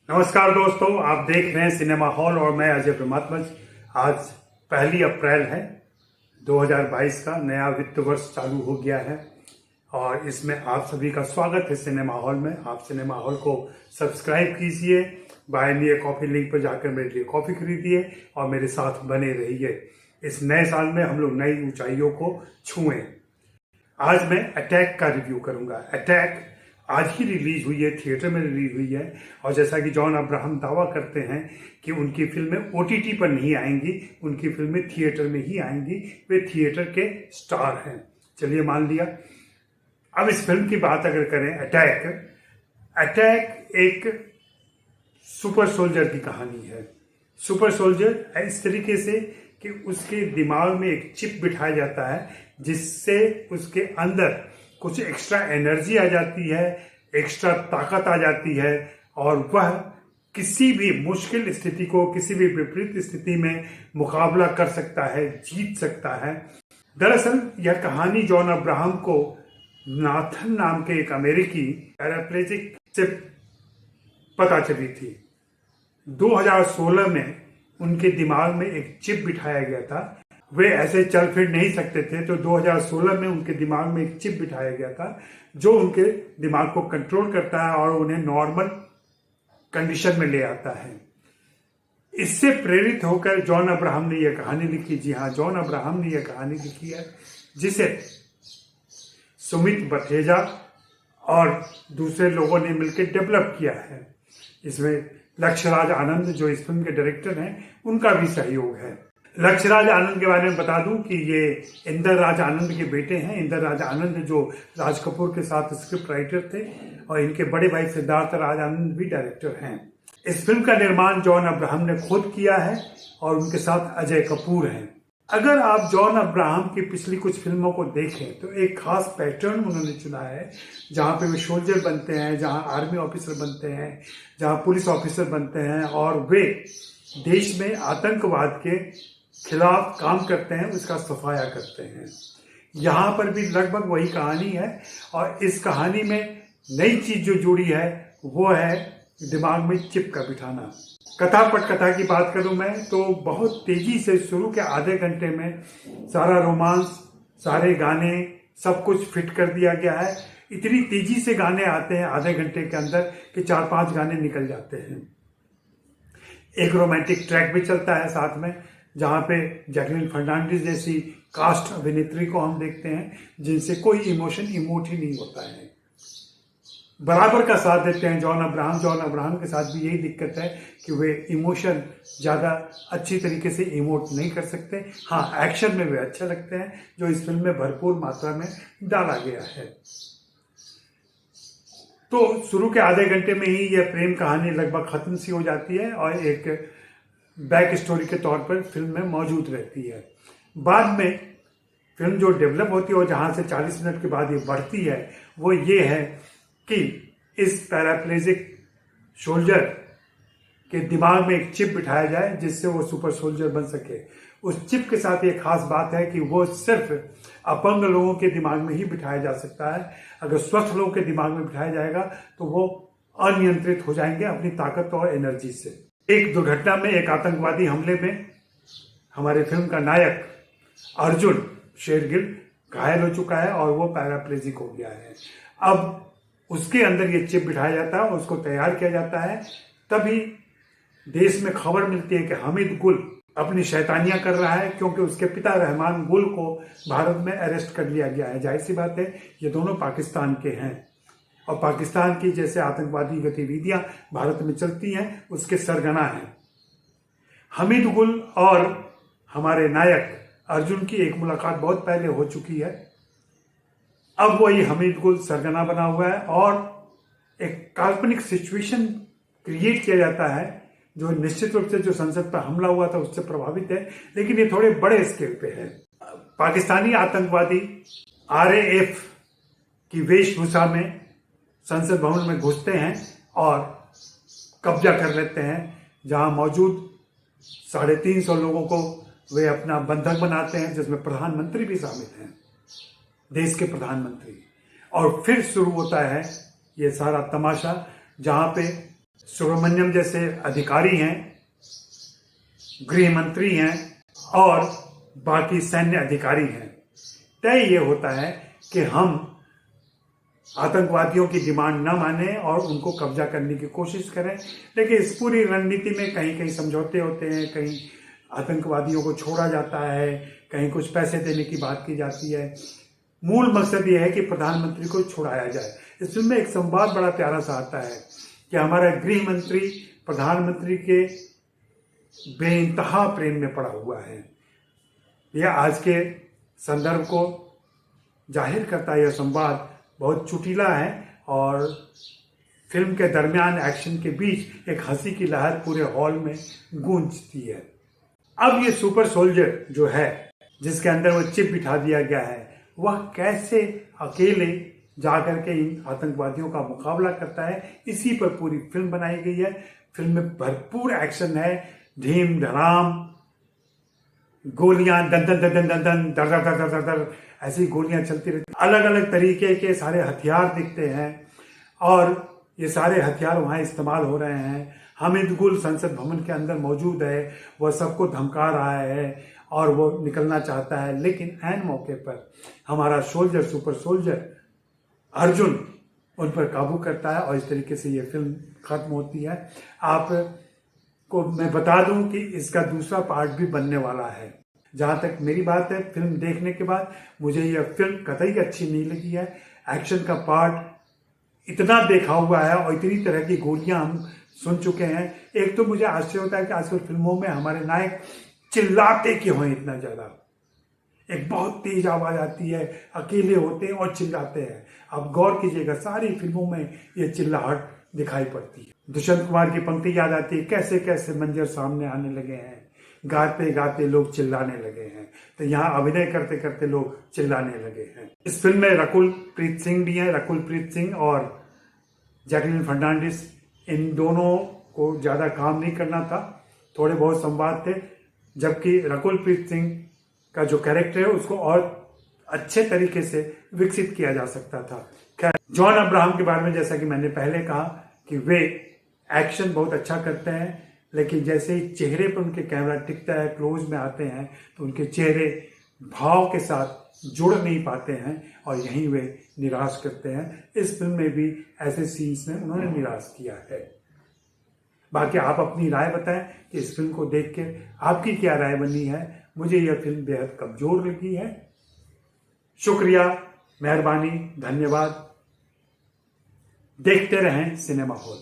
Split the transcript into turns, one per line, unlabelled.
नमस्कार दोस्तों, आप देख रहे हैं सिनेमा हॉल और मैं अजय परमात्मा। आज 1 अप्रैल है। 2022 का नया वित्त वर्ष चालू हो गया है और इसमें आप सभी का स्वागत है सिनेमा हॉल में। आप सिनेमा हॉल को सब्सक्राइब कीजिए, बाय मी ए कॉफी लिंक पर जाकर मेरे लिए कॉफी खरीदिए और मेरे साथ बने रहिए। इस नए साल में हम लोग नई ऊंचाइयों को छुएं। आज मैं अटैक का रिव्यू करूंगा। अटैक आज ही रिलीज हुई है, थिएटर में रिलीज हुई है और जैसा कि जॉन अब्राहम दावा करते हैं कि उनकी फिल्में ओटीटी पर नहीं आएंगी, उनकी फिल्में थिएटर में ही आएंगी। वे थिएटर के स्टार हैं। चलिए मान लिया। अब इस फिल्म की बात अगर करें, अटैक एक सुपर सोल्जर की कहानी है। सुपर सोल्जर इस तरीके से कि उसके दिमाग में एक चिप बिठाया जाता है जिससे उसके अंदर कुछ एक्स्ट्रा एनर्जी आ जाती है, एक्स्ट्रा ताकत आ जाती है और वह किसी भी मुश्किल स्थिति को, किसी भी विपरीत स्थिति में मुकाबला कर सकता है, जीत सकता है। दरअसल यह कहानी जॉन अब्राहम को नाथन नाम के एक अमेरिकी पैराप्लेजिक से पता चली थी। 2016 में उनके दिमाग में एक चिप बिठाया गया था। वे ऐसे चल फिर नहीं सकते थे, तो 2016 में उनके दिमाग में एक चिप बिठाया गया था जो उनके दिमाग को कंट्रोल करता है और उन्हें नॉर्मल कंडीशन में ले आता है। इससे प्रेरित होकर जॉन अब्राहम ने यह कहानी लिखी। जी हाँ, जॉन अब्राहम ने यह कहानी लिखी है जिसे सुमित बथेजा और दूसरे लोगों ने मिलकर डेवलप किया है। इसमें लक्ष्यराज आनंद, जो इस फिल्म के डायरेक्टर हैं, उनका भी सहयोग है। लक्ष्यराज आनंद के बारे में बता दूं कि ये इंदर राज आनंद के बेटे हैं। इंदर राज आनंद जो राज कपूर के साथ स्क्रिप्ट राइटर थे और इनके बड़े भाई सिद्धार्थ राज आनंद भी डायरेक्टर हैं। इस फिल्म का निर्माण जॉन अब्राहम ने खुद किया है और उनके साथ अजय कपूर हैं। अगर आप जॉन अब्राहम की पिछली कुछ फिल्मों को देखें तो एक खास पैटर्न उन्होंने चुना है, जहां पे वे सोल्जर बनते हैं, जहां आर्मी ऑफिसर बनते हैं, जहां पुलिस ऑफिसर बनते हैं और वे देश में आतंकवाद के खिलाफ काम करते हैं, उसका सफाया करते हैं। यहाँ पर भी लगभग वही कहानी है और इस कहानी में नई चीज जो जुड़ी है वो है दिमाग में चिप का बिठाना। कथा पटकथा की बात करूं मैं तो बहुत तेजी से शुरू के आधे घंटे में सारा रोमांस, सारे गाने, सब कुछ फिट कर दिया गया है। इतनी तेजी से गाने आते हैं आधे घंटे के अंदर कि 4-5 गाने निकल जाते हैं। एक रोमांटिक ट्रैक भी चलता है साथ में, जहां पे जैकलीन फर्नांडिस जैसी कास्ट अभिनेत्री को हम देखते हैं जिनसे कोई इमोशन इमोट ही नहीं होता है। बराबर का साथ देते हैं जॉन अब्राहम। जॉन अब्राहम के साथ भी यही दिक्कत है कि वे इमोशन ज्यादा अच्छी तरीके से इमोट नहीं कर सकते। हाँ, एक्शन में वे अच्छे लगते हैं जो इस फिल्म में भरपूर मात्रा में डाला गया है। तो शुरू के आधे घंटे में ही यह प्रेम कहानी लगभग खत्म सी हो जाती है और एक बैक स्टोरी के तौर पर फिल्म में मौजूद रहती है। बाद में फिल्म जो डेवलप होती है और जहां से 40 मिनट के बाद ये बढ़ती है वो ये है कि इस पैराप्लेजिक सोल्जर के दिमाग में एक चिप बिठाया जाए जिससे वो सुपर सोल्जर बन सके। उस चिप के साथ एक खास बात है कि वो सिर्फ अपंग लोगों के दिमाग में ही बिठाया जा सकता है। अगर स्वस्थ लोगों के दिमाग में बिठाया जाएगा तो वो अनियंत्रित हो जाएंगे अपनी ताकत और एनर्जी से। एक दुर्घटना में, एक आतंकवादी हमले में हमारे फिल्म का नायक अर्जुन शेरगिल घायल हो चुका है और वो पैराप्लेजिक हो गया है। अब उसके अंदर ये चिप बिठाया जाता है और उसको तैयार किया जाता है। तभी देश में खबर मिलती है कि हामिद गुल अपनी शैतानियां कर रहा है, क्योंकि उसके पिता रहमान गुल को भारत में अरेस्ट कर लिया गया है। जाहिर सी बात है, ये दोनों पाकिस्तान के हैं और पाकिस्तान की जैसे आतंकवादी गतिविधियां भारत में चलती हैं उसके सरगना हैं। हामिद गुल और हमारे नायक अर्जुन की एक मुलाकात बहुत पहले हो चुकी है। अब वही हामिद गुल सरगना बना हुआ है और एक काल्पनिक सिचुएशन क्रिएट किया जाता है जो निश्चित रूप से जो संसद पर हमला हुआ था उससे प्रभावित है, लेकिन ये थोड़े बड़े स्केल पे है। पाकिस्तानी आतंकवादी RAF की वेशभूषा में संसद भवन में घुसते हैं और कब्जा कर लेते हैं। जहां मौजूद 350 लोगों को वे अपना बंधक बनाते हैं, जिसमें प्रधानमंत्री भी शामिल हैं, देश के प्रधानमंत्री। और फिर शुरू होता है ये सारा तमाशा, जहां पे सुब्रमण्यम जैसे अधिकारी हैं, गृह मंत्री हैं और बाकी सैन्य अधिकारी हैं। तय ये होता है कि हम आतंकवादियों की डिमांड न माने और उनको कब्जा करने की कोशिश करें। लेकिन इस पूरी रणनीति में कहीं कहीं समझौते होते हैं, कहीं आतंकवादियों को छोड़ा जाता है, कहीं कुछ पैसे देने की बात की जाती है। मूल मकसद ये है कि प्रधानमंत्री को छुड़ाया जाए। इस फिल्म में एक संवाद बड़ा प्यारा सा आता है कि हमारा गृह मंत्री प्रधानमंत्री के बेइंतहा प्रेम में पड़ा हुआ है। यह आज के संदर्भ को जाहिर करता है। यह संवाद बहुत चुटीला है और फिल्म के दरमियान एक्शन के बीच एक हंसी की लहर पूरे हॉल में गूंजती है। अब ये सुपर सोल्जर जो है, जिसके अंदर वो चिप बिठा दिया गया है, वह कैसे अकेले जाकर के इन आतंकवादियों का मुकाबला करता है, इसी पर पूरी फिल्म बनाई गई है। फिल्म में भरपूर एक्शन है, धीम धड़ाम, गोलियां दन दन दन दन दन दन दर दर दर दर दर ऐसी गोलियां चलती रहती। अलग अलग तरीके के सारे हथियार दिखते हैं और ये सारे हथियार वहां इस्तेमाल हो रहे हैं। हामिद गुल संसद भवन के अंदर मौजूद है, वह सबको धमका रहा है और वो निकलना चाहता है, लेकिन ऐन मौके पर हमारा सोल्जर, सुपर सोल्जर अर्जुन उन पर काबू करता है और इस तरीके से ये फिल्म खत्म होती है। आपको मैं बता दूं कि इसका दूसरा पार्ट भी बनने वाला है। जहां तक मेरी बात है, फिल्म देखने के बाद मुझे यह फिल्म कतई अच्छी नहीं लगी है। एक्शन का पार्ट इतना देखा हुआ है और इतनी तरह की गोलियां हम सुन चुके हैं। एक तो मुझे आश्चर्य होता है कि आजकल फिल्मों में हमारे नायक चिल्लाते क्यों हैं इतना ज्यादा। एक बहुत तेज आवाज आती है, अकेले होते हैं और चिल्लाते हैं। आप गौर कीजिएगा, सारी फिल्मों में ये चिल्लाहट दिखाई पड़ती है। दुष्यंत कुमार की पंक्ति याद आती है, कैसे कैसे मंजर सामने आने लगे हैं, गाते गाते लोग चिल्लाने लगे हैं। तो यहाँ अभिनय करते करते लोग चिल्लाने लगे हैं। इस फिल्म में रकुल प्रीत सिंह भी हैं। रकुल प्रीत सिंह और जैकलीन फर्नांडिस, इन दोनों को ज्यादा काम नहीं करना था, थोड़े बहुत संवाद थे, जबकि रकुल प्रीत सिंह का जो कैरेक्टर है उसको और अच्छे तरीके से विकसित किया जा सकता था। खैर, जॉन अब्राहम के बारे में जैसा कि मैंने पहले कहा कि वे एक्शन बहुत अच्छा करते हैं, लेकिन जैसे ही चेहरे पर उनके कैमरा टिकता है, क्लोज में आते हैं, तो उनके चेहरे भाव के साथ जुड़ नहीं पाते हैं और यहीं वे निराश करते हैं। इस फिल्म में भी ऐसे सीन्स में उन्होंने निराश किया है। बाकी आप अपनी राय बताएं कि इस फिल्म को देख के आपकी क्या राय बनी है। मुझे यह फिल्म बेहद कमजोर लगी है। शुक्रिया, मेहरबानी, धन्यवाद। देखते रहें सिनेमा हॉल।